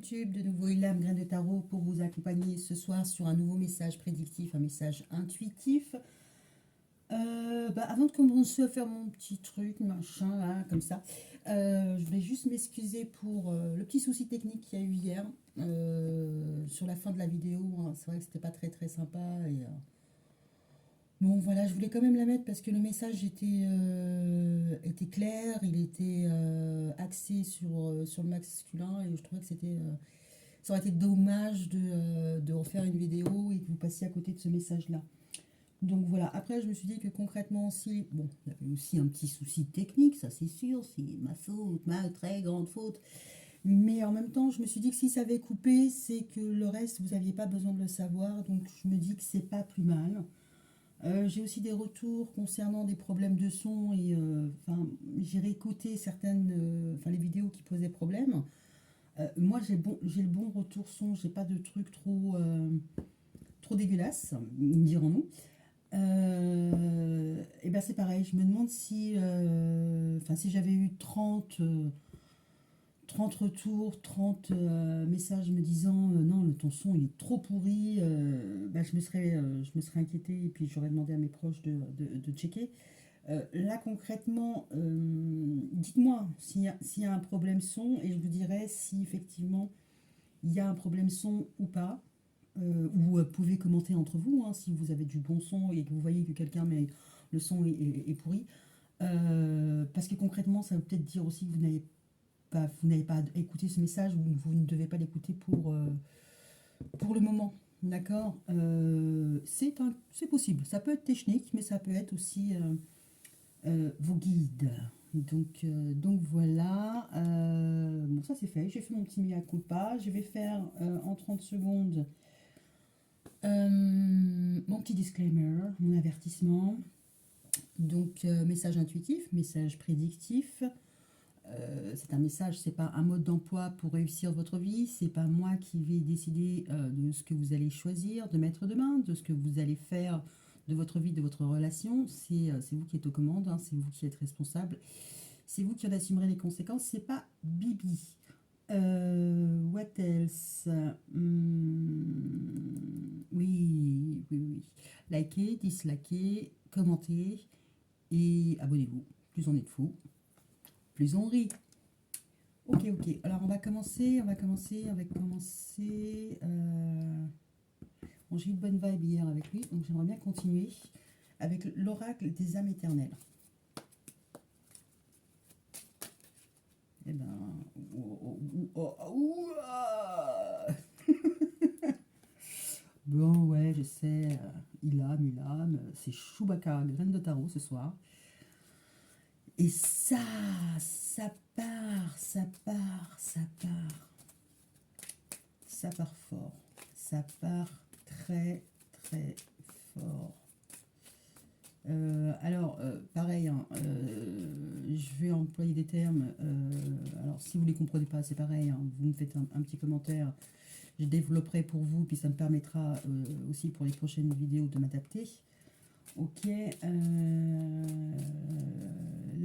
YouTube, de nouveau Ilham Grain de Tarot pour vous accompagner ce soir sur un nouveau message prédictif, un message intuitif. Avant de commencer à faire mon petit truc, machin, là, comme ça, je voulais juste m'excuser pour le petit souci technique qu'il y a eu hier sur la fin de la vidéo. Hein. C'est vrai que c'était pas très très sympa et bon voilà, je voulais quand même la mettre parce que le message était clair, il était axé sur le masculin et je trouvais que ça aurait été dommage de refaire une vidéo et que vous passiez à côté de ce message-là. Donc voilà, après je me suis dit que concrètement aussi, bon, il y avait aussi un petit souci technique, ça c'est sûr, c'est ma faute, ma très grande faute. Mais en même temps, je me suis dit que si ça avait coupé, c'est que le reste, vous n'aviez pas besoin de le savoir, donc je me dis que c'est pas plus mal. J'ai aussi des retours concernant des problèmes de son et j'ai réécouté certaines, les vidéos qui posaient problème. Moi, j'ai le bon retour son, j'ai pas de trucs trop dégueulasses, dirons-nous. Et ben c'est pareil, je me demande si j'avais eu 30 retours, 30 messages me disant non, ton son il est trop pourri, je me serais inquiétée et puis j'aurais demandé à mes proches de checker. Là concrètement, dites-moi s'il y a un problème son et je vous dirai si effectivement il y a un problème son ou pas. Ou pouvez commenter entre vous hein, si vous avez du bon son et que vous voyez que quelqu'un mais le son est pourri. Parce que concrètement, ça veut peut-être dire aussi que vous n'avez pas écouté ce message ou vous ne devez pas l'écouter pour le moment. D'accord. C'est possible. Ça peut être technique, mais ça peut être aussi vos guides. Donc voilà. Bon, ça c'est fait. J'ai fait mon petit mea culpa. Je vais faire en 30 secondes mon petit disclaimer, mon avertissement. Donc, message intuitif, message prédictif. C'est un message, c'est pas un mode d'emploi pour réussir votre vie. C'est pas moi qui vais décider de ce que vous allez choisir, de mettre demain, de ce que vous allez faire de votre vie, de votre relation. C'est vous qui êtes aux commandes, hein, c'est vous qui êtes responsable. C'est vous qui en assumerez les conséquences. C'est pas Bibi. What else? Oui. Likez, dislikez, commentez et abonnez-vous. Plus on est de fous, plus on rit. Ok. Alors on va commencer. Bon, j'ai eu une bonne vibe hier avec lui, donc j'aimerais bien continuer avec l'oracle des âmes éternelles. Eh ben, bon, ouais, je sais, Ilham, c'est Chewbacca, graine de tarot ce soir. Et ça part. Ça part fort. Ça part très, très fort. Pareil, hein, je vais employer des termes. Alors, si vous ne les comprenez pas, c'est pareil. Hein, vous me faites un petit commentaire. Je développerai pour vous, puis ça me permettra aussi pour les prochaines vidéos de m'adapter. Ok. Là,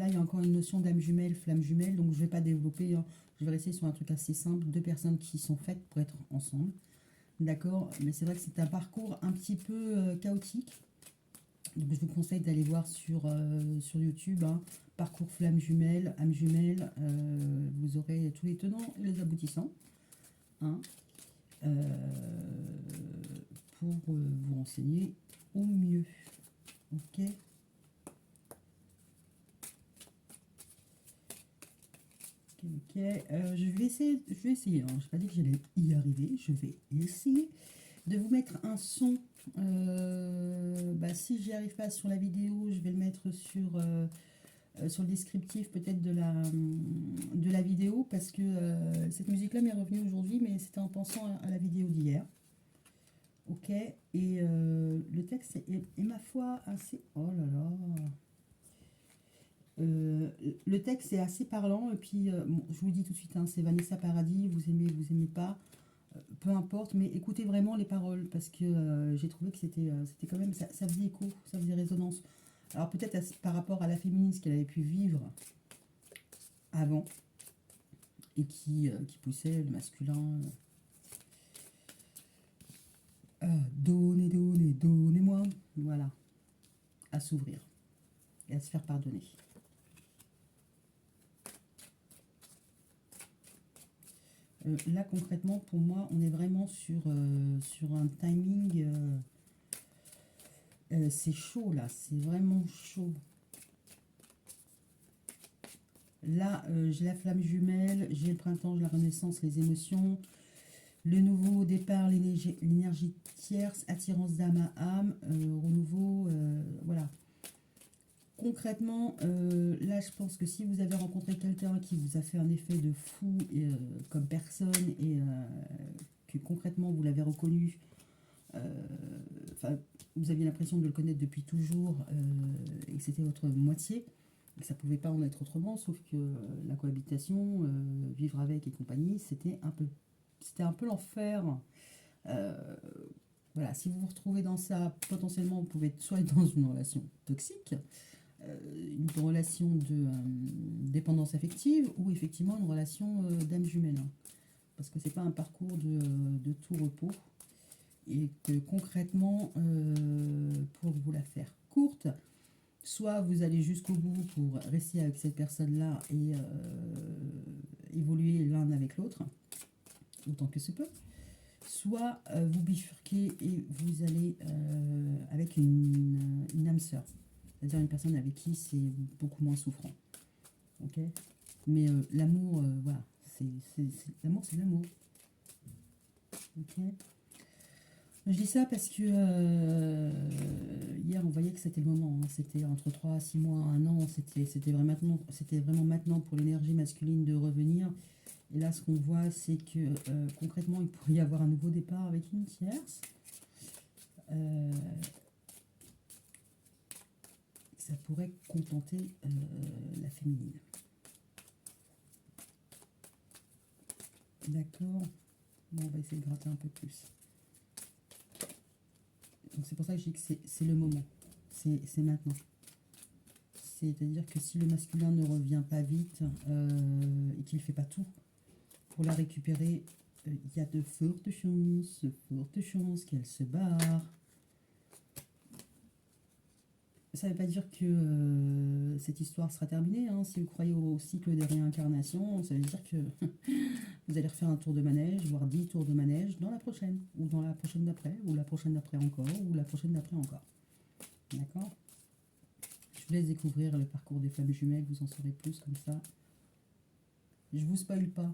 il y a encore une notion d'âme jumelle, flamme jumelle, donc je ne vais pas développer. Hein, je vais rester sur un truc assez simple. Deux personnes qui sont faites pour être ensemble. D'accord. Mais c'est vrai que c'est un parcours un petit peu chaotique. Donc je vous conseille d'aller voir sur YouTube, hein, parcours flamme jumelle, âme jumelle, vous aurez tous les tenants et les aboutissants, hein, pour vous renseigner au mieux. Ok. Je vais essayer, hein, je n'ai pas dit que j'allais y arriver, je vais essayer de vous mettre un son. Si j'y arrive pas sur la vidéo, je vais le mettre sur le descriptif peut-être de la vidéo parce que cette musique-là m'est revenue aujourd'hui, mais c'était en pensant à la vidéo d'hier. Ok, et le texte est ma foi assez... Oh là là. Le texte est assez parlant et puis bon, je vous le dis tout de suite, hein, c'est Vanessa Paradis, vous aimez pas, peu importe, mais écoutez vraiment les paroles parce que j'ai trouvé que c'était quand même, ça faisait écho, ça faisait résonance. Alors peut-être par rapport à la féministe qu'elle avait pu vivre avant et qui poussait le masculin donnez, donnez, donnez-moi, voilà, à s'ouvrir et à se faire pardonner. Là, concrètement, pour moi, on est vraiment sur un timing, c'est chaud, là, c'est vraiment chaud. Là, j'ai la flamme jumelle, j'ai le printemps, j'ai la renaissance, les émotions, le nouveau départ, l'énergie tierce, attirance d'âme à âme, renouveau, voilà. Concrètement, là, je pense que si vous avez rencontré quelqu'un qui vous a fait un effet de fou comme personne et que concrètement vous l'avez reconnu, vous aviez l'impression de le connaître depuis toujours et que c'était votre moitié, et que ça pouvait pas en être autrement, sauf que la cohabitation, vivre avec et compagnie, c'était un peu l'enfer. Voilà, si vous vous retrouvez dans ça, potentiellement, vous pouvez soit être dans une relation toxique, une relation de dépendance affective ou effectivement une relation d'âme jumelle. Hein. Parce que c'est pas un parcours de tout repos. Et que concrètement, pour vous la faire courte, soit vous allez jusqu'au bout pour rester avec cette personne-là et évoluer l'un avec l'autre, autant que ce peut. Soit vous bifurquez et vous allez avec une âme sœur. C'est-à-dire une personne avec qui c'est beaucoup moins souffrant. Ok. Mais l'amour, voilà, l'amour, c'est l'amour. Ok. Je dis ça parce que hier on voyait que c'était le moment, hein. C'était entre 3, 6 mois, 1 an, c'était vraiment maintenant pour l'énergie masculine de revenir. Et là ce qu'on voit c'est que concrètement il pourrait y avoir un nouveau départ avec une tierce. Ça pourrait contenter la féminine. D'accord. Bon, on va essayer de gratter un peu plus. Donc c'est pour ça que je dis que c'est le moment. C'est maintenant. C'est-à-dire que si le masculin ne revient pas vite et qu'il ne fait pas tout pour la récupérer, il y a de fortes chances qu'elle se barre. Ça ne veut pas dire que cette histoire sera terminée. Hein. Si vous croyez au cycle des réincarnations, ça veut dire que vous allez refaire un tour de manège, voire 10 tours de manège dans la prochaine, ou dans la prochaine d'après, ou la prochaine d'après encore, ou la prochaine d'après encore. D'accord? Je vous laisse découvrir le parcours des femmes jumelles, vous en saurez plus comme ça. Je vous spoil pas.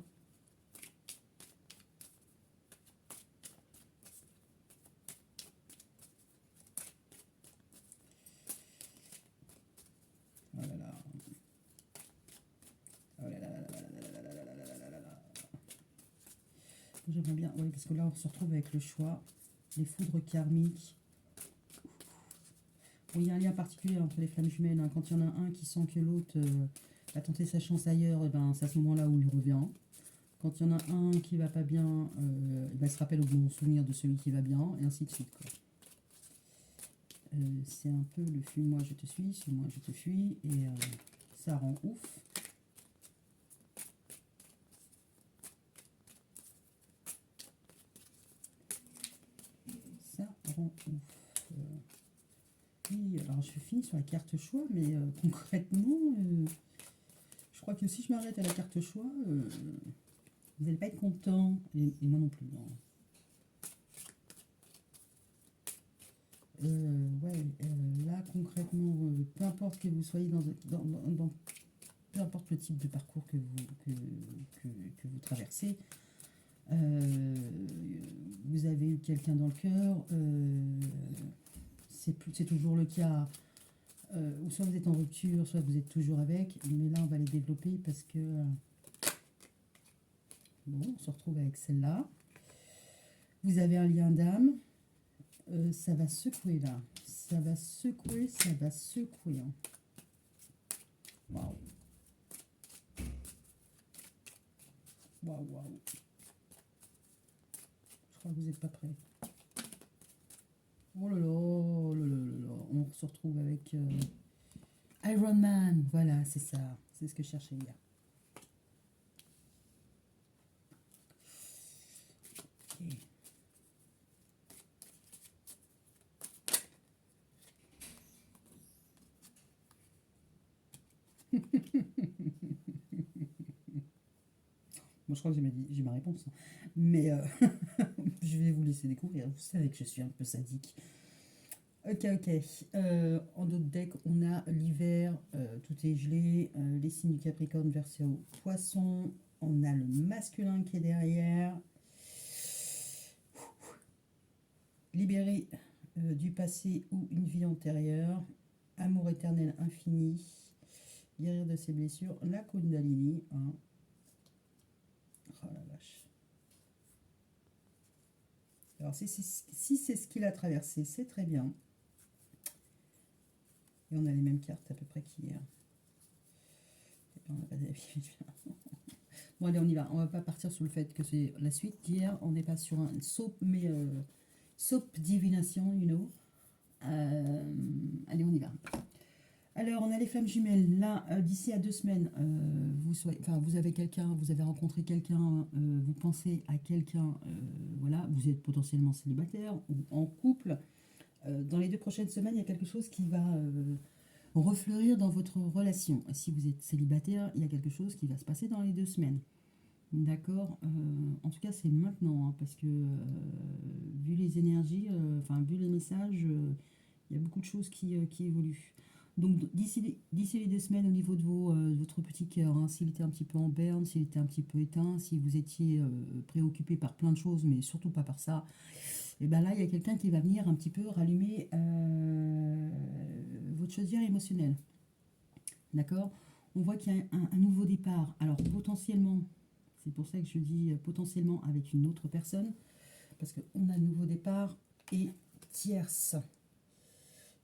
Oh là là. Oh là là là là là là là là là là là là. J'aimerais bien, oui, parce que là on se retrouve avec le choix, les foudres karmiques. Bon, il y a un lien particulier entre les flammes jumelles. Hein. Quand il y en a un qui sent que l'autre a tenté sa chance ailleurs, et ben, c'est à ce moment-là où il revient. Quand il y en a un qui va pas bien, il se rappelle au bon souvenir de celui qui va bien, et ainsi de suite. Quoi. C'est un peu le fuis-moi je te suis-moi je te fuis, et ça rend ouf. Ça rend ouf. Oui, alors je finis sur la carte choix, mais concrètement, je crois que si je m'arrête à la carte choix, vous n'allez pas être content, et moi non plus. Hein. Ouais, là concrètement, peu importe que vous soyez dans peu importe le type de parcours que vous traversez, vous avez eu quelqu'un dans le cœur, c'est toujours le cas, ou soit vous êtes en rupture, soit vous êtes toujours avec, mais là on va les développer parce que bon, on se retrouve avec celle-là. Vous avez un lien d'âme. Ça va secouer là. Ça va secouer, ça va secouer. Hein. Waouh. Waouh, waouh. Je crois que vous n'êtes pas prêts. Oh là là, oh là là là là. On se retrouve avec Iron Man. Voilà, c'est ça. C'est ce que je cherchais hier. Ok. Moi, je crois que j'ai ma réponse. Mais je vais vous laisser découvrir. Vous savez que je suis un peu sadique. Ok, ok. En d'autres decks, on a l'hiver, tout est gelé. Les signes du Capricorne versés au poisson. On a le masculin qui est derrière. Libéré du passé ou une vie antérieure. Amour éternel infini. Guérir de ses blessures. La Kundalini. Hein. Oh la vache. Alors, si c'est ce qu'il a traversé, c'est très bien. Et on a les mêmes cartes à peu près qu'hier. On n'a pas d'avis. Bon, allez, on y va. On va pas partir sur le fait que c'est la suite d'hier. On n'est pas sur un soap, mais soap divination, you know. Allez, on y va. Alors, on a les flammes jumelles. Là, d'ici à 2 semaines, vous avez quelqu'un, vous avez rencontré quelqu'un, vous pensez à quelqu'un, voilà, vous êtes potentiellement célibataire ou en couple. Dans les 2 prochaines semaines, il y a quelque chose qui va refleurir dans votre relation. Si vous êtes célibataire, il y a quelque chose qui va se passer dans les 2 semaines. D'accord. En tout cas, c'est maintenant, hein, parce que vu les énergies, vu les messages, il y a beaucoup de choses qui évoluent. Donc d'ici les 2 semaines, au niveau de votre petit cœur, hein, s'il était un petit peu en berne, s'il était un petit peu éteint, si vous étiez préoccupé par plein de choses, mais surtout pas par ça, et bien là, il y a quelqu'un qui va venir un petit peu rallumer votre chaudière émotionnelle. D'accord. On voit qu'il y a un nouveau départ. Alors potentiellement, c'est pour ça que je dis potentiellement avec une autre personne, parce qu'on a nouveau départ et tierce.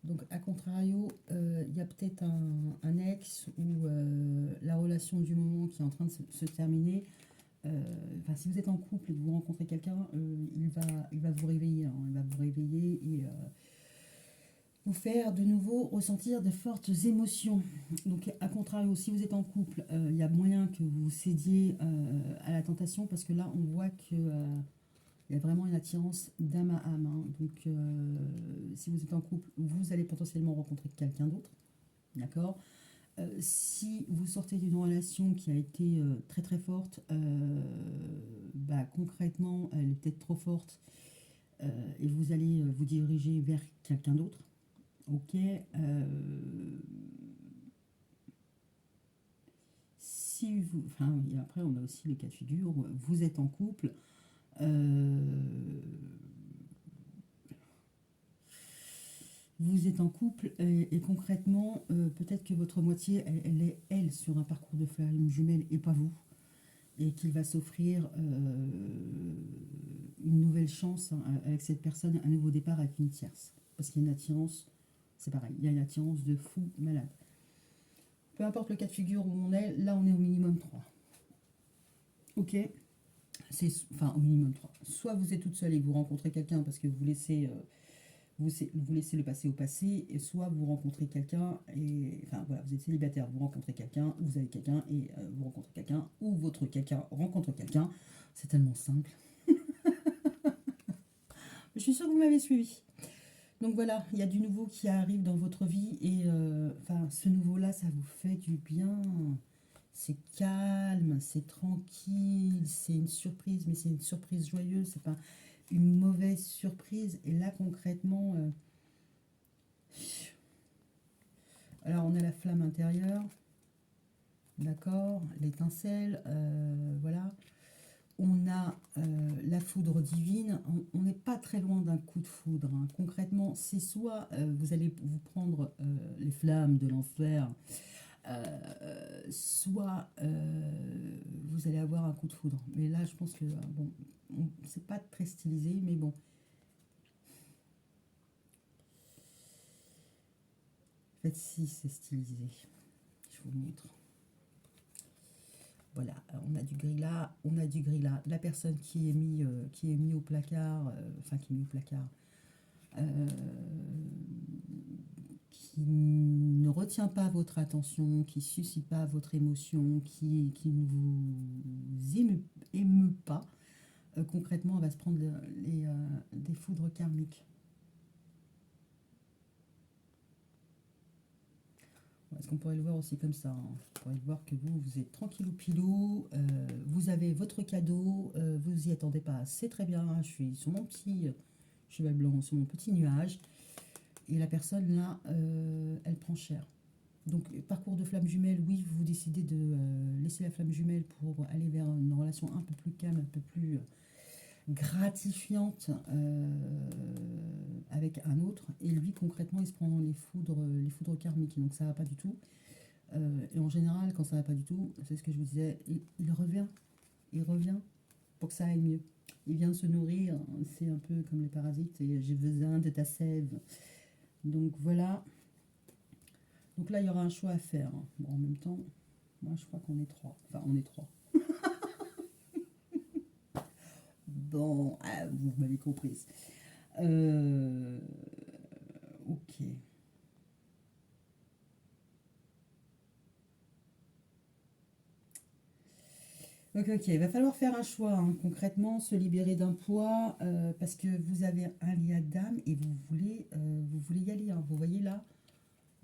Donc, à contrario, il y a peut-être un ex ou la relation du moment qui est en train de se terminer. Si vous êtes en couple et que vous rencontrez quelqu'un, il va vous réveiller. Hein, il va vous réveiller et vous faire de nouveau ressentir de fortes émotions. Donc, à contrario, si vous êtes en couple, il y a moyen que vous cédiez à la tentation parce que là, on voit que il y a vraiment une attirance d'âme à âme. Hein. Donc, si vous êtes en couple, vous allez potentiellement rencontrer quelqu'un d'autre. D'accord. Si vous sortez d'une relation qui a été très très forte, concrètement, elle est peut-être trop forte et vous allez vous diriger vers quelqu'un d'autre. Ok. Si vous, et après, on a aussi le cas de figure où vous êtes en couple. Vous êtes en couple et concrètement, peut-être que votre moitié, elle est, elle, sur un parcours de flamme jumelle et pas vous. Et qu'il va s'offrir une nouvelle chance hein, avec cette personne, un nouveau départ avec une tierce. Parce qu'il y a une attirance, c'est pareil, il y a une attirance de fou malade. Peu importe le cas de figure où on est, là on est au minimum 3. Ok. Au minimum 3. Soit vous êtes toute seule et vous rencontrez quelqu'un parce que vous laissez le passé au passé, et soit vous rencontrez quelqu'un, et voilà, vous êtes célibataire, vous rencontrez quelqu'un, vous avez quelqu'un, et vous rencontrez quelqu'un, ou votre quelqu'un rencontre quelqu'un. C'est tellement simple. Je suis sûre que vous m'avez suivi. Donc voilà, il y a du nouveau qui arrive dans votre vie, et ce nouveau-là, ça vous fait du bien. C'est calme, c'est tranquille, c'est une surprise, mais c'est une surprise joyeuse, c'est pas une mauvaise surprise. Et là, concrètement, alors on a la flamme intérieure, d'accord, l'étincelle, voilà. On a la foudre divine, on n'est pas très loin d'un coup de foudre. Hein. Concrètement, c'est soit vous allez vous prendre les flammes de l'enfer, soit vous allez avoir un coup de foudre. Mais là, je pense que, c'est pas très stylisé, mais bon. En fait, si, c'est stylisé. Je vous montre. Voilà, on a du gris là, on a du gris là. La personne qui est mis au placard, qui est mis au placard, qui ne retient pas votre attention, qui ne suscite pas votre émotion, qui ne vous émeut pas, concrètement, elle va se prendre des foudres karmiques. Est-ce qu'on pourrait le voir aussi comme ça, hein. On pourrait le voir que vous êtes tranquillou pilou, vous avez votre cadeau, vous y attendez pas, c'est très bien, hein. Je suis sur mon petit cheval blanc, sur mon petit nuage, et la personne là, elle prend cher. Donc, parcours de flamme jumelle, oui, vous décidez de laisser la flamme jumelle pour aller vers une relation un peu plus calme, un peu plus gratifiante avec un autre. Et lui, concrètement, il se prend les foudres karmiques. Donc, ça va pas du tout. Et en général, quand ça va pas du tout, c'est ce que je vous disais, il revient. Il revient pour que ça aille mieux. Il vient se nourrir. C'est un peu comme les parasites. Et j'ai besoin de ta sève. Donc, voilà. Donc là, il y aura un choix à faire, hein. Bon, en même temps, moi, je crois qu'on est trois. Enfin, on est trois. Bon, ah, vous m'avez comprise. Euh, ok. Ok, ok. Il va falloir faire un choix, hein. Concrètement, se libérer d'un poids parce que vous avez un lien d'âme et vous voulez y aller, hein. Vous voyez là,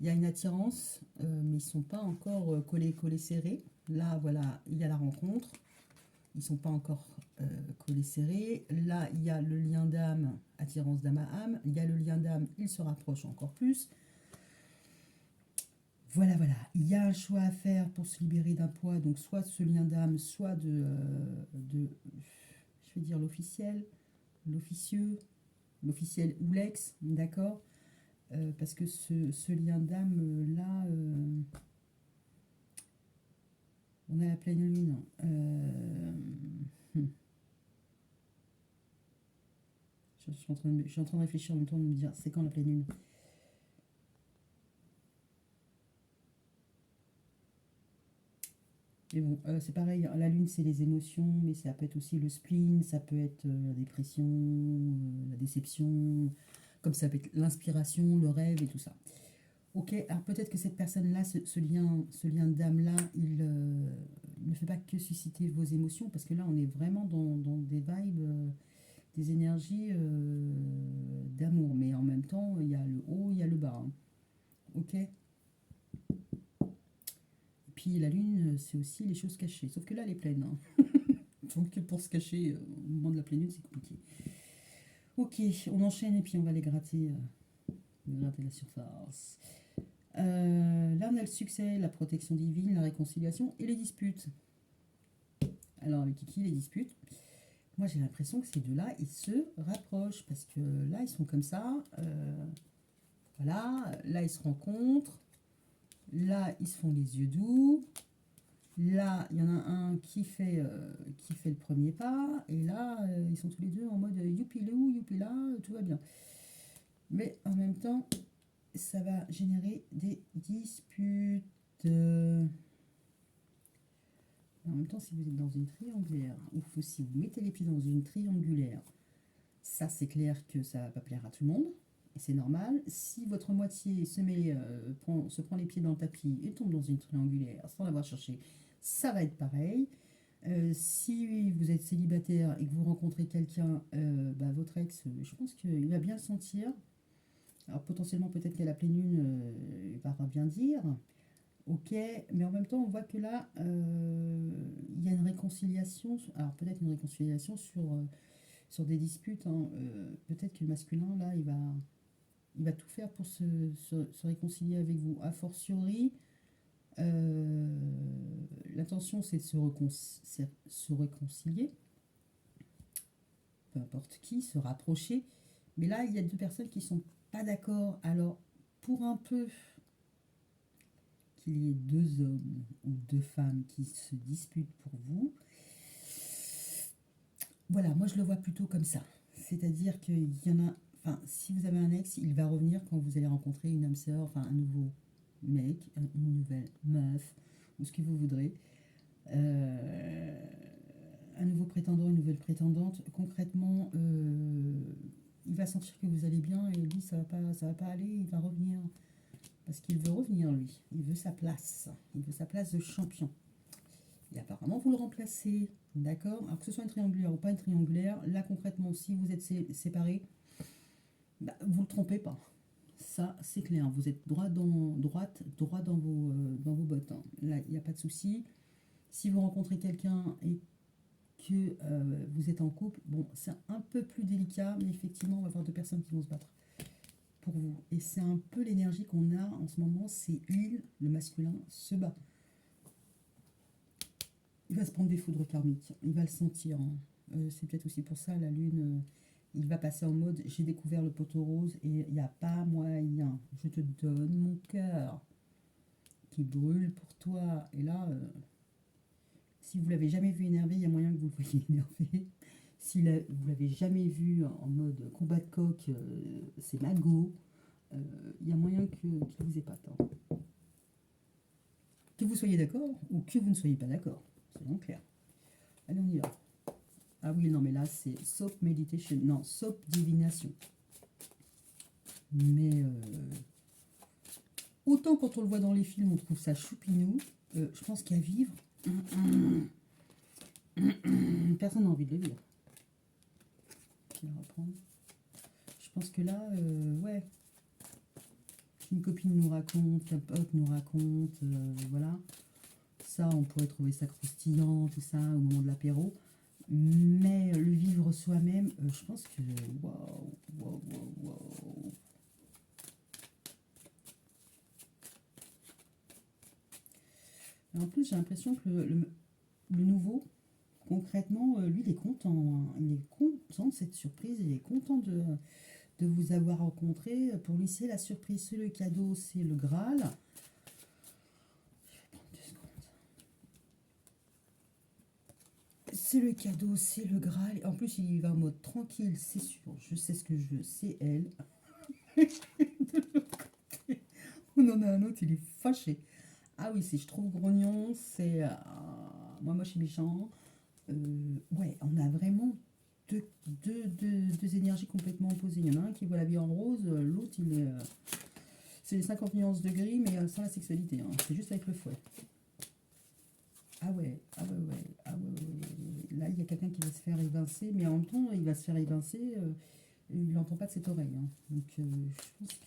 il y a une attirance, mais ils ne sont pas encore collés serrés. Là, voilà, il y a la rencontre. Ils ne sont pas encore collés serrés. Là, il y a le lien d'âme, attirance d'âme à âme. Il y a le lien d'âme, il se rapproche encore plus. Voilà, voilà. Il y a un choix à faire pour se libérer d'un poids, donc soit ce lien d'âme, soit je vais dire l'officiel, l'officieux, l'officiel ou l'ex, d'accord. Parce que ce lien d'âme, là, on a la pleine lune. Hmm. Je suis en train de réfléchir en même temps de me dire, c'est quand la pleine lune? Mais bon, c'est pareil, hein, la lune c'est les émotions, mais ça peut être aussi le spleen, ça peut être la dépression, la déception, comme ça peut être l'inspiration, le rêve et tout ça. Ok, alors peut-être que cette personne-là, ce lien d'âme-là, il ne fait pas que susciter vos émotions, parce que là on est vraiment dans des vibes, des énergies d'amour, mais en même temps il y a le haut, il y a le bas, hein. Ok. Puis la lune, c'est aussi les choses cachées, sauf que là elle est pleine, hein. Donc pour se cacher au moment de la pleine lune, c'est compliqué. Ok, on enchaîne et puis on va gratter la surface. Là, on a le succès, la protection divine, la réconciliation et les disputes. Alors, avec Kiki, les disputes, moi j'ai l'impression que ces deux-là, ils se rapprochent parce que là, ils sont comme ça. Voilà, là, ils se rencontrent. Là, ils se font les yeux doux. Là, il y en a un qui fait le premier pas, et là, ils sont tous les deux en mode youpilou, youpila, tout va bien. Mais en même temps, ça va générer des disputes. En même temps, si vous êtes dans une triangulaire, ou si vous mettez les pieds dans une triangulaire, ça c'est clair que ça va pas plaire à tout le monde, et c'est normal. Si votre moitié se prend les pieds dans le tapis et tombe dans une triangulaire sans l'avoir cherché, ça va être pareil. Si vous êtes célibataire et que vous rencontrez quelqu'un, votre ex, je pense qu'il va bien le sentir. Alors potentiellement peut-être qu'à la pleine lune, il va bien dire. Ok, mais en même temps on voit que là, il y a une réconciliation. Alors peut-être une réconciliation sur des disputes, hein. Peut-être que le masculin, là, il va tout faire pour se réconcilier avec vous. A fortiori, l'intention c'est de se réconcilier, peu importe qui, se rapprocher. Mais là, il y a deux personnes qui sont pas d'accord. Alors, pour un peu qu'il y ait deux hommes ou deux femmes qui se disputent pour vous, voilà, moi je le vois plutôt comme ça. C'est-à-dire qu'il y en a. Enfin, si vous avez un ex, il va revenir quand vous allez rencontrer une âme sœur, enfin un nouveau mec, une nouvelle meuf, ou ce que vous voudrez. Euh, un nouveau prétendant, une nouvelle prétendante. Concrètement, il va sentir que vous allez bien et lui, ça va pas aller, il va revenir. Parce qu'il veut revenir, lui. Il veut sa place. Il veut sa place de champion. Et apparemment, vous le remplacez. D'accord? Alors que ce soit une triangulaire ou pas une triangulaire, là concrètement, si vous êtes séparés, bah, vous ne le trompez pas. Ça, c'est clair. Vous êtes droit dans vos bottes, hein. Là, il n'y a pas de souci. Si vous rencontrez quelqu'un et que vous êtes en couple, bon, c'est un peu plus délicat, mais effectivement, on va avoir deux personnes qui vont se battre pour vous. Et c'est un peu l'énergie qu'on a en ce moment, c'est le masculin se bat. Il va se prendre des foudres karmiques, il va le sentir, hein. C'est peut-être aussi pour ça, la lune, il va passer en mode j'ai découvert le poteau rose et il n'y a pas moyen. Je te donne mon cœur qui brûle pour toi. Et là, si vous l'avez jamais vu énervé, il y a moyen que vous le voyez énervé. Si vous l'avez jamais vu en mode combat de coq, c'est Mago. Il y a moyen qu'il vous épate, hein. Que vous soyez d'accord ou que vous ne soyez pas d'accord. Soyons clairs. Allez, on y va. Ah oui, non, mais là, c'est Soap Meditation. Non, Soap Divination. Mais autant quand on le voit dans les films, on trouve ça choupinou. Je pense qu'à vivre, personne n'a envie de le vivre. Je vais reprendre. Je pense que là, ouais, qu'une copine nous raconte, qu'un pote nous raconte, voilà. Ça, on pourrait trouver ça croustillant, tout ça, au moment de l'apéro. Mais le vivre soi-même, je pense que... Waouh. En plus, j'ai l'impression que le nouveau, concrètement, lui, il est content, hein. Il est content de cette surprise, il est content de vous avoir rencontré. Pour lui, c'est la surprise, c'est le cadeau, c'est le Graal. C'est le cadeau, c'est le Graal. En plus, il va en mode tranquille, c'est sûr. Je sais ce que je veux, c'est elle. On en a un autre, il est fâché. Ah oui, si je trouve grognon, c'est... moi, je suis méchant. Ouais, on a vraiment deux énergies complètement opposées. Il y en a un qui voit la vie en rose, l'autre, il est... c'est les 50 nuances de gris, mais sans la sexualité, hein. C'est juste avec le fouet. Ah ouais. Là, il y a quelqu'un qui va se faire évincer, mais en même temps, il va se faire évincer, il n'entend pas de cette oreille, hein. Donc,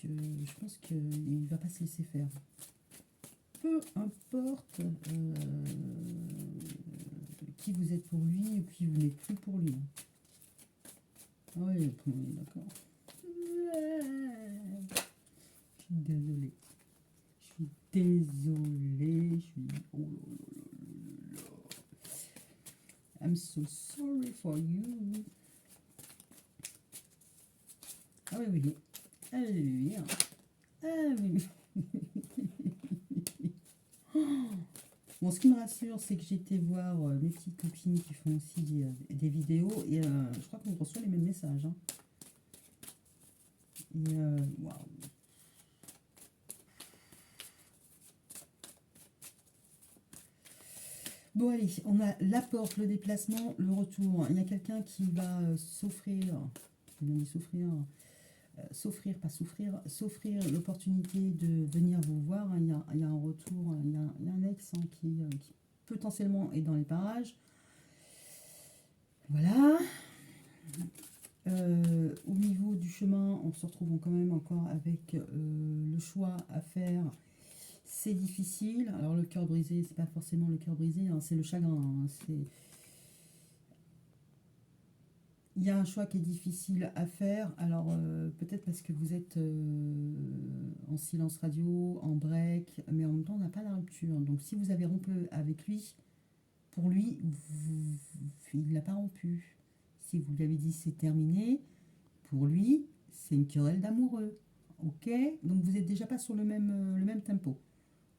je pense qu'il ne va pas se laisser faire. Peu importe qui vous êtes pour lui et qui vous n'êtes plus pour lui. Ah oui, d'accord. Je suis désolée. Oh là là là là. I'm so sorry for you. Ah oui. Alléluia. Ah oui. Bon, ce qui me rassure, c'est que j'ai été voir mes petites copines qui font aussi des vidéos et je crois qu'on reçoit les mêmes messages, hein. Et waouh. Bon, allez, on a la porte, le déplacement, le retour. Il y a quelqu'un qui va s'offrir, pas souffrir, s'offrir l'opportunité de venir vous voir. Il y a un retour, il y a un ex, hein, qui potentiellement est dans les parages. Voilà. Au niveau du chemin, on se retrouve quand même encore avec le choix à faire. C'est difficile. Alors le cœur brisé, c'est pas forcément le cœur brisé, hein, c'est le chagrin, hein. Il y a un choix qui est difficile à faire. Alors peut-être parce que vous êtes en silence radio, en break, mais en même temps on n'a pas la rupture. Donc si vous avez rompu avec lui, pour lui, il ne l'a pas rompu. Si vous lui avez dit c'est terminé, pour lui, c'est une querelle d'amoureux. Ok? Donc vous n'êtes déjà pas sur le même tempo.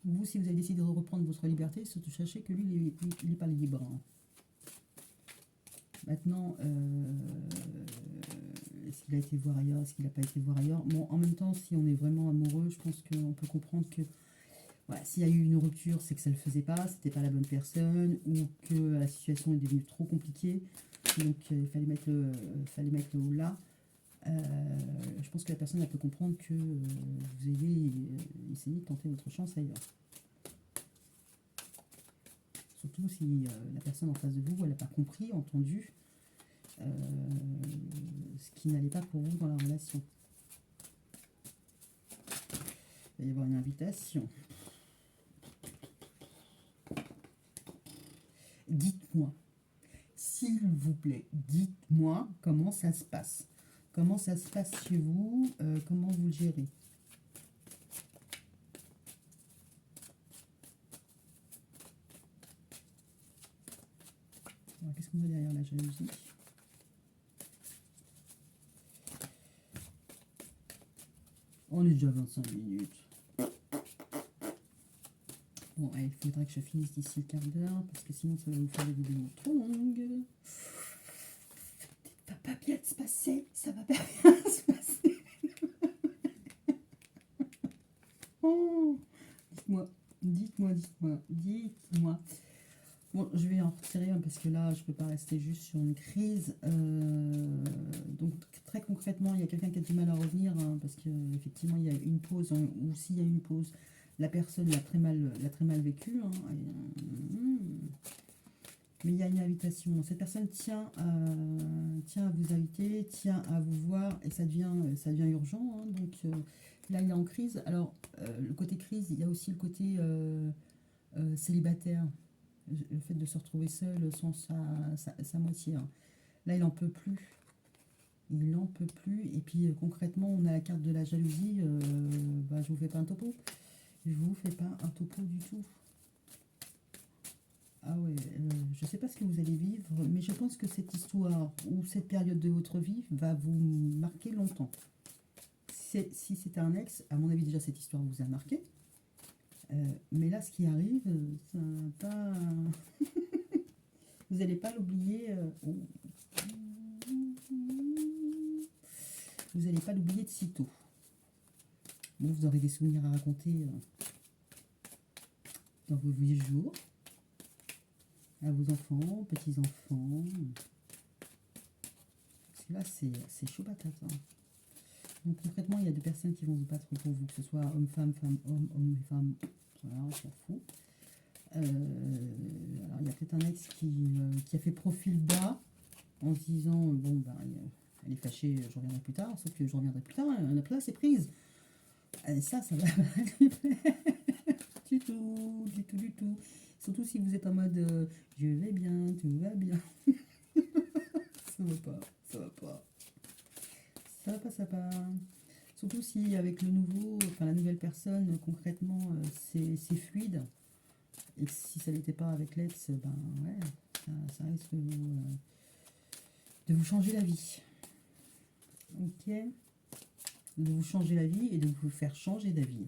Vous, si vous avez décidé de reprendre votre liberté, surtout sachez que lui, il n'est pas libre, hein. Maintenant, est-ce qu'il a été voir ailleurs, est-ce qu'il n'a pas été voir ailleurs? Bon, en même temps, si on est vraiment amoureux, je pense qu'on peut comprendre que voilà, s'il y a eu une rupture, c'est que ça ne le faisait pas, c'était pas la bonne personne, ou que la situation est devenue trop compliquée. Donc, il fallait mettre le haut là. Je pense que la personne elle peut comprendre que vous ayez essayé de tenter votre chance ailleurs. surtout si la personne en face de vous, elle n'a pas compris, entendu ce qui n'allait pas pour vous dans la relation. Il va y avoir une invitation. Dites-moi, s'il vous plaît, dites-moi comment ça se passe. Comment ça se passe chez vous, comment vous le gérez. Qu'est-ce qu'on a derrière la jalousie? On est déjà à 25 minutes. Bon, il faudrait que je finisse d'ici le quart d'heure, parce que sinon ça va vous faire des vidéos trop longues. Ça va pas bien se passer, ça va pas bien se passer. Oh, dites-moi. Bon, je vais en retirer un parce que là, je peux pas rester juste sur une crise. Donc, très concrètement, il y a quelqu'un qui a du mal à revenir, hein, parce qu'effectivement, il y a une pause, hein, ou s'il y a une pause, la personne l'a très mal vécu. Hein, mais il y a une invitation. Cette personne tient à vous inviter, tient à vous voir, et ça devient urgent. Hein, donc, là, il est en crise. Alors, le côté crise, il y a aussi le côté célibataire. Le fait de se retrouver seul sans sa moitié. Hein. Là, il n'en peut plus. Il n'en peut plus. Et puis, concrètement, on a la carte de la jalousie. Je vous fais pas un topo. Je vous fais pas un topo du tout. Ah ouais, je sais pas ce que vous allez vivre, mais je pense que cette histoire ou cette période de votre vie va vous marquer longtemps. Si c'était un ex, à mon avis, déjà, cette histoire vous a marqué. Mais là, ce qui arrive, ça va pas... Vous n'allez pas l'oublier. Vous n'allez pas l'oublier de sitôt. Bon, vous aurez des souvenirs à raconter dans vos vieux jours, à vos enfants, petits-enfants. Parce que là, c'est chaud patate. Hein. Donc concrètement, il y a des personnes qui vont se battre pour vous, que ce soit homme-femme, femme-homme, homme-femme. Voilà, on s'en fout. Alors, il y a peut-être un ex qui a fait profil bas en se disant bon, ben, elle est fâchée, je reviendrai plus tard. Sauf que je reviendrai plus tard, la place est prise. Et ça va pas lui plaire du tout. Surtout si vous êtes en mode je vais bien, tout va bien. Ça va pas. Ça va pas. Surtout si avec la nouvelle personne, concrètement, c'est fluide. Et si ça n'était pas avec l'ex, ben ouais, ça risque de vous changer la vie. Ok, de vous changer la vie et de vous faire changer d'avis.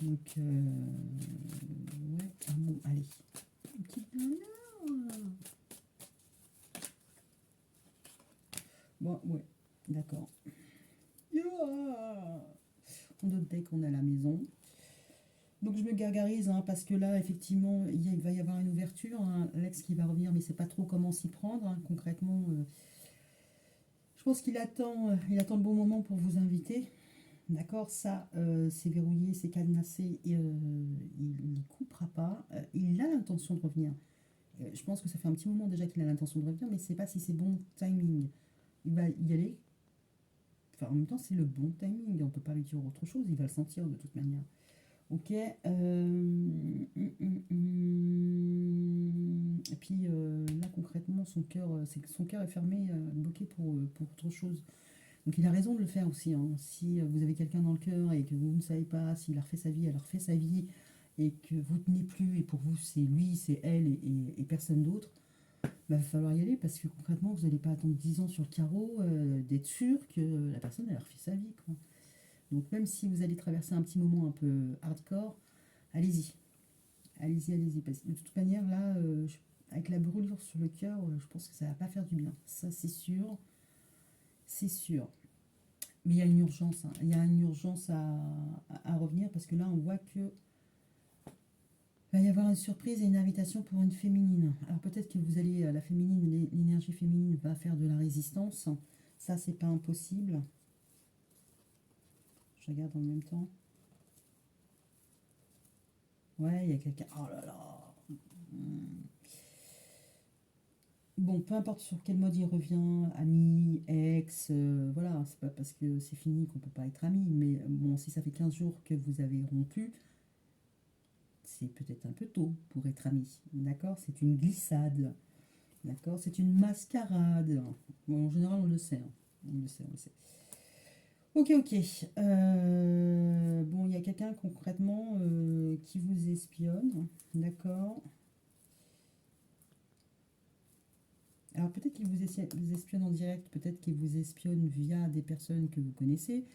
Donc, ouais, bon, allez. Une petite nana. Bon, ouais, d'accord. Yeah. On note dès qu'on est à la maison. Donc je me gargarise hein, parce que là effectivement il va y avoir une ouverture, hein, l'ex qui va revenir mais c'est pas trop comment s'y prendre hein, concrètement. Je pense qu'il attend le bon moment pour vous inviter. D'accord, ça c'est verrouillé, c'est cadenassé, et, il n'y coupera pas. Il a l'intention de revenir. Je pense que ça fait un petit moment déjà qu'il a l'intention de revenir, mais je ne sais pas si c'est bon timing. Il va y aller. Enfin en même temps c'est le bon timing, on ne peut pas lui dire autre chose, il va le sentir de toute manière. Ok. Et puis là concrètement son cœur est fermé, bloqué pour autre chose. Donc il a raison de le faire aussi. Hein. Si vous avez quelqu'un dans le cœur et que vous ne savez pas s'il a refait sa vie, elle a refait sa vie et que vous ne tenez plus et pour vous c'est lui, c'est elle et personne d'autre, il va falloir y aller parce que concrètement vous n'allez pas attendre 10 ans sur le carreau d'être sûr que la personne elle a refait sa vie. Quoi. Donc même si vous allez traverser un petit moment un peu hardcore, allez-y. Allez-y. Parce que de toute manière, là, avec la brûlure sur le cœur, je pense que ça va pas faire du bien. Ça, c'est sûr. C'est sûr. Mais il y a une urgence. Hein. Il y a une urgence à revenir parce que là, on voit que il va y avoir une surprise et une invitation pour une féminine. Alors peut-être que vous allez, la féminine, l'énergie féminine va faire de la résistance. Ça, c'est pas impossible. Je regarde en même temps. Ouais, il y a quelqu'un. Oh là là. peu importe sur quel mode il revient, ami, ex, voilà, c'est pas parce que c'est fini qu'on peut pas être ami, mais bon, si ça fait 15 jours que vous avez rompu, c'est peut-être un peu tôt pour être ami, d'accord? C'est une glissade, d'accord? C'est une mascarade. Bon, en général, on le sait, hein. On le sait, on le sait. Ok, ok. Bon, il y a quelqu'un concrètement qui vous espionne, d'accord? Alors peut-être qu'il vous espionne en direct, peut-être qu'il vous espionne via des personnes que vous connaissez,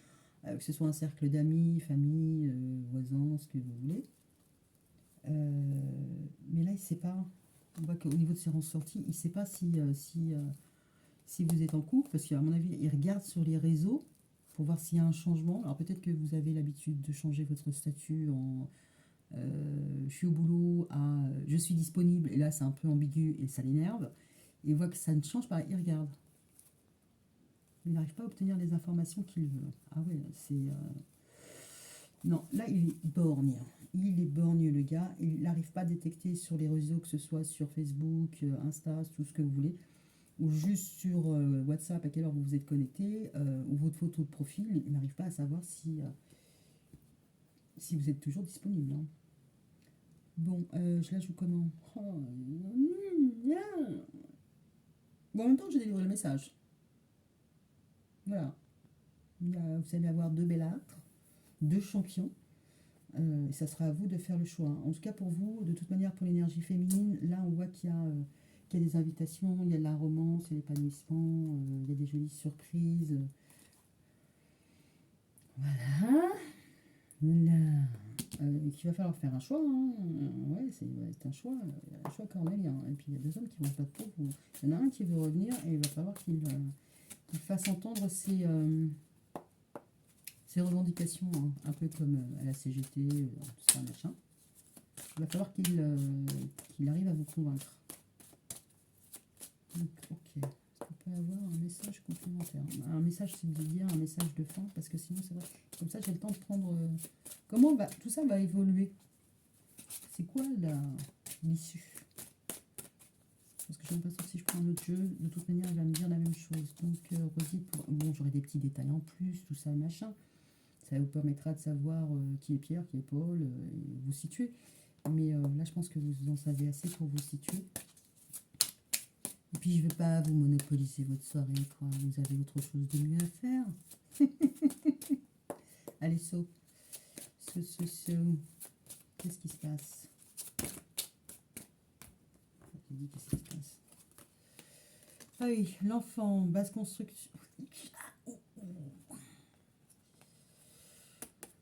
que ce soit un cercle d'amis, famille, voisins, ce que vous voulez. Mais là, il ne sait pas. On voit qu'au niveau de ses ressorties, il ne sait pas si vous êtes en couple, parce qu'à mon avis, il regarde sur les réseaux pour voir s'il y a un changement. Alors peut-être que vous avez l'habitude de changer votre statut en je suis au boulot à je suis disponible, et là c'est un peu ambigu et ça l'énerve. Il voit que ça ne change pas, il regarde. Il n'arrive pas à obtenir les informations qu'il veut. Ah ouais, c'est... Non, là il est borgne. Il est borgne le gars. Il n'arrive pas à détecter sur les réseaux, que ce soit sur Facebook, Insta, tout ce que vous voulez, ou juste sur WhatsApp, à quelle heure vous vous êtes connecté, ou votre photo de profil. Il n'arrive pas à savoir si vous êtes toujours disponible, hein. Bon, je la joue comment? Oh, bon, en même temps, j'ai délivré le message. Voilà. Vous allez avoir deux bellâtres, deux champions. Et ça sera à vous de faire le choix, hein. En tout cas, pour vous, de toute manière, pour l'énergie féminine, là, on voit qu'il y a des invitations, il y a de la romance, il y a l'épanouissement, il y a des jolies surprises. Voilà. Là. Qu'il va falloir faire un choix, hein. Ouais, c'est un choix cornélien. Et puis il y a deux hommes qui vont se battre pour vous. Il y en a un qui veut revenir et il va falloir qu'il fasse entendre ses revendications, hein, un peu comme à la CGT, tout ça, machin. Il va falloir qu'il arrive à vous convaincre. Donc, ok. Est-ce qu'on peut avoir un message complémentaire? Un message, c'est de dire un message de fin, parce que sinon, c'est vrai. Comme ça, j'ai le temps de prendre... comment tout ça va évoluer? C'est quoi l'issue? Parce que j'ai l'impression que si je prends un autre jeu, de toute manière, il va me dire la même chose. Donc, Rosie, bon, j'aurai des petits détails en plus, tout ça, machin. Ça vous permettra de savoir qui est Pierre, qui est Paul, et vous situer. Mais là, je pense que vous en savez assez pour vous situer. Et puis, je ne veux pas vous monopoliser votre soirée, quoi. Vous avez autre chose de mieux à faire. Allez, saut. Qu'est-ce qui se passe? Qu'est-ce qui se passe? Ah oui, l'enfant, basse construction.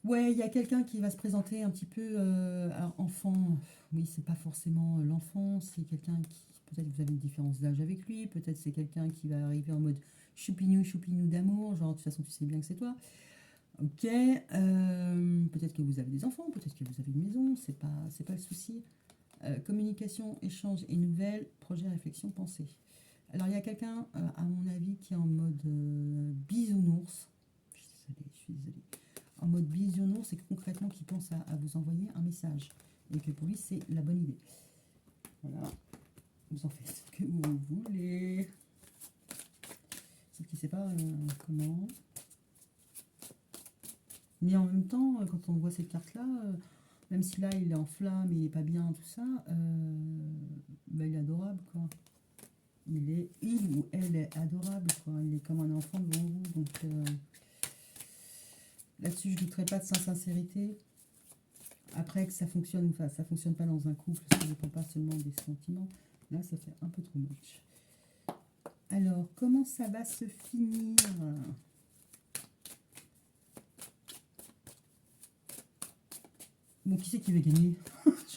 Ouais, il y a quelqu'un qui va se présenter un petit peu. Alors, enfant, oui, c'est pas forcément l'enfant, c'est quelqu'un qui. Peut-être que vous avez une différence d'âge avec lui, peut-être c'est quelqu'un qui va arriver en mode choupinou, choupinou d'amour, genre de toute façon tu sais bien que c'est toi. Ok, peut-être que vous avez des enfants, peut-être que vous avez une maison, c'est pas le souci. Communication, échange et nouvelles, projet, réflexion, pensée. Alors il y a quelqu'un, à mon avis, qui est en mode bisounours. Je suis désolée. En mode bisounours, c'est concrètement qui pense à vous envoyer un message. Et que pour lui, c'est la bonne idée. Voilà. Vous en faites ce que vous voulez. Sauf qu'il ne sait pas comment. Mais en même temps, quand on voit cette carte-là, même si là, il est en flamme, il n'est pas bien, tout ça, bah, il est adorable, quoi. Il ou elle est adorable, quoi. Il est comme un enfant devant vous. Donc, là-dessus, je ne douterai pas de sa sincérité. Après, que ça fonctionne ou ça fonctionne pas dans un couple, ça ne dépend pas seulement des sentiments. Là, ça fait un peu trop moche. Alors, comment ça va se finir? Bon, qui c'est qui va gagner?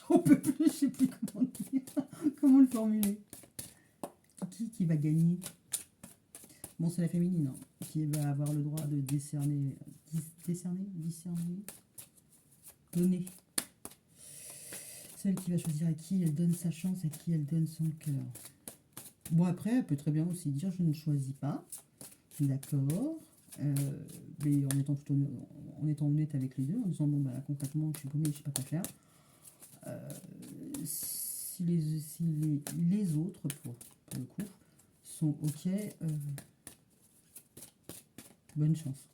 J'en peux plus, je sais plus comment dire. Comment le formuler? Qui va gagner? Bon, c'est la féminine, hein, qui va avoir le droit de discerner, donner. Celle qui va choisir à qui elle donne sa chance, à qui elle donne son cœur. Bon, après, elle peut très bien aussi dire je ne choisis pas, d'accord, mais en étant honnête avec les deux, en disant bon, bah concrètement, je suis paumée, je ne sais pas quoi faire. Si les autres, pour le coup, sont ok, bonne chance.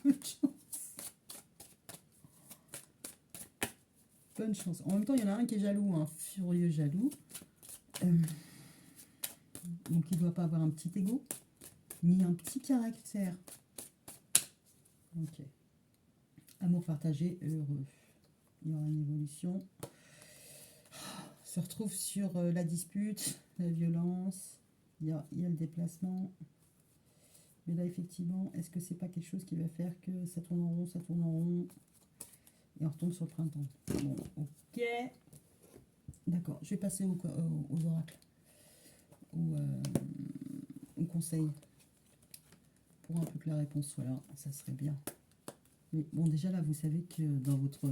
Bonne chance. Bonne chance. En même temps, il y en a un qui est jaloux, un furieux jaloux. Donc, il ne doit pas avoir un petit ego, ni un petit caractère. Ok. Amour partagé, heureux. Il y aura une évolution. Se retrouve sur la dispute, la violence. Il y a le déplacement. Mais là, effectivement, est-ce que c'est pas quelque chose qui va faire que ça tourne en rond, ça tourne en rond et on retombe sur le printemps? Bon, ok. D'accord, je vais passer aux oracles, aux conseils. Pour un peu que la réponse soit là, ça serait bien. Mais bon, déjà là, vous savez que dans votre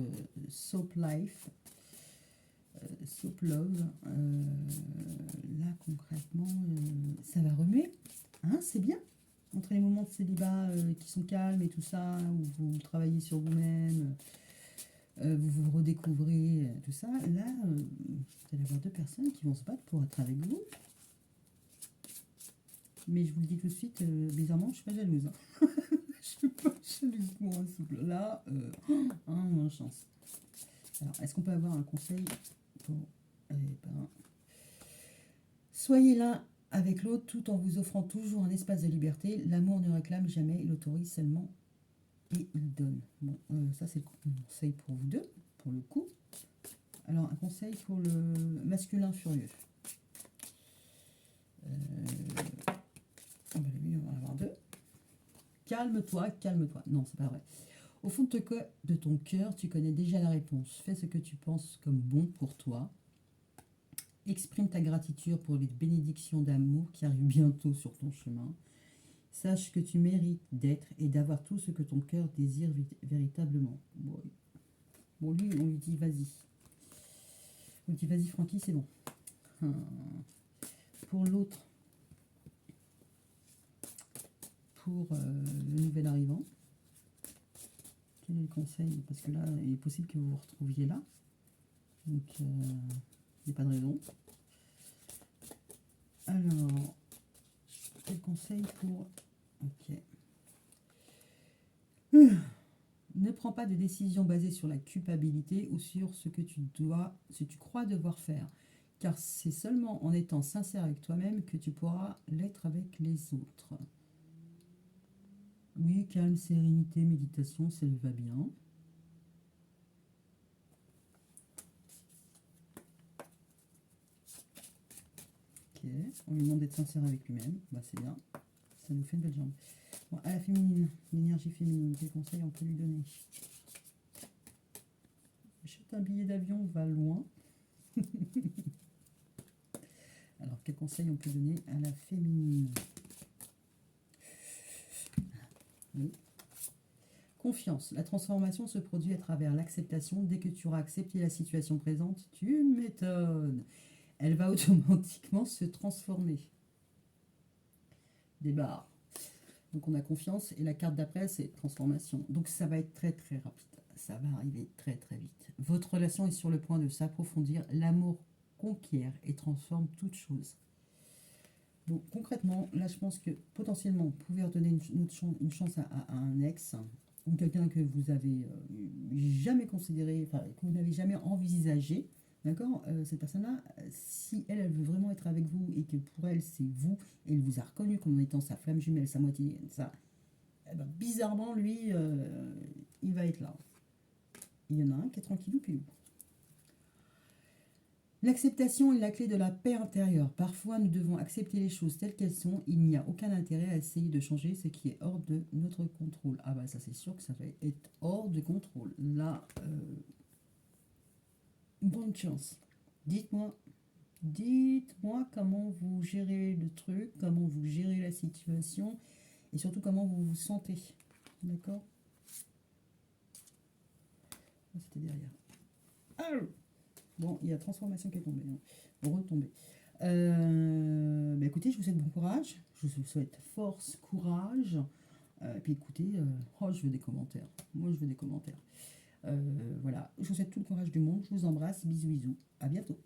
soap life, soap love, là, concrètement, ça va remuer. Hein, c'est bien. Entre les moments de célibat qui sont calmes et tout ça, où vous travaillez sur vous-même, vous vous redécouvrez, tout ça, là, vous allez avoir deux personnes qui vont se battre pour être avec vous. Mais je vous le dis tout de suite, bizarrement, je ne suis pas jalouse. Hein. Je ne suis pas jalouse pour un souple. Là, moins chance. Alors, est-ce qu'on peut avoir un conseil pour... Eh ben, soyez l'un avec l'autre tout en vous offrant toujours un espace de liberté. L'amour ne réclame jamais, il autorise seulement et il donne. Bon, ça c'est le conseil pour vous deux, pour le coup. Alors, un conseil pour le masculin furieux. On va en avoir deux. Calme-toi, calme-toi. Non, c'est pas vrai. Au fond de ton cœur, tu connais déjà la réponse. Fais ce que tu penses comme bon pour toi. Exprime ta gratitude pour les bénédictions d'amour qui arrivent bientôt sur ton chemin. Sache que tu mérites d'être et d'avoir tout ce que ton cœur désire véritablement. Bon, lui, on lui dit vas-y. On lui dit vas-y, Francky, c'est bon. Pour l'autre, pour le nouvel arrivant, quel est le conseil? Parce que là, il est possible que vous vous retrouviez là. Donc, il n'y a pas de raison. Alors, quel conseil pour... Ok. Ne prends pas de décision basée sur la culpabilité ou sur ce que tu crois devoir faire. Car c'est seulement en étant sincère avec toi-même que tu pourras l'être avec les autres. Oui, calme, sérénité, méditation, ça lui va bien. Ok, on lui demande d'être sincère avec lui-même. Bah, c'est bien. Ça nous fait une belle jambe. Bon, à la féminine, l'énergie féminine, quel conseil on peut lui donner? Achète un billet d'avion, va loin. Alors, quel conseil on peut donner à la féminine? Oui. Confiance. La transformation se produit à travers l'acceptation. Dès que tu auras accepté la situation présente, tu m'étonnes. Elle va automatiquement se transformer. Des barres. Donc on a confiance et la carte d'après c'est transformation. Donc ça va être très très rapide. Ça va arriver très très vite. Votre relation est sur le point de s'approfondir. L'amour conquiert et transforme toute chose. Donc concrètement, là je pense que potentiellement vous pouvez redonner une chance à un ex ou quelqu'un que vous avez jamais considéré, enfin que vous n'avez jamais envisagé. D'accord, cette personne-là, si elle veut vraiment être avec vous et que pour elle c'est vous, et elle vous a reconnu comme étant sa flamme jumelle, sa moitié, ça, eh ben, bizarrement lui, il va être là. Il y en a un qui est tranquillou pilou. L'acceptation est la clé de la paix intérieure. Parfois, nous devons accepter les choses telles qu'elles sont. Il n'y a aucun intérêt à essayer de changer ce qui est hors de notre contrôle. Ah bah ça c'est sûr que ça va être hors de contrôle. Là, bonne chance. Dites-moi comment vous gérez le truc, comment vous gérez la situation et surtout comment vous vous sentez. D'accord? C'était derrière. Ah, bon, il y a transformation qui est tombée. Hein. Retombée. Bah écoutez, je vous souhaite bon courage. Je vous souhaite force, courage. Et puis écoutez, je veux des commentaires. Moi, je veux des commentaires. Voilà, je vous souhaite tout le courage du monde. Je vous embrasse. Bisous, bisous. À bientôt.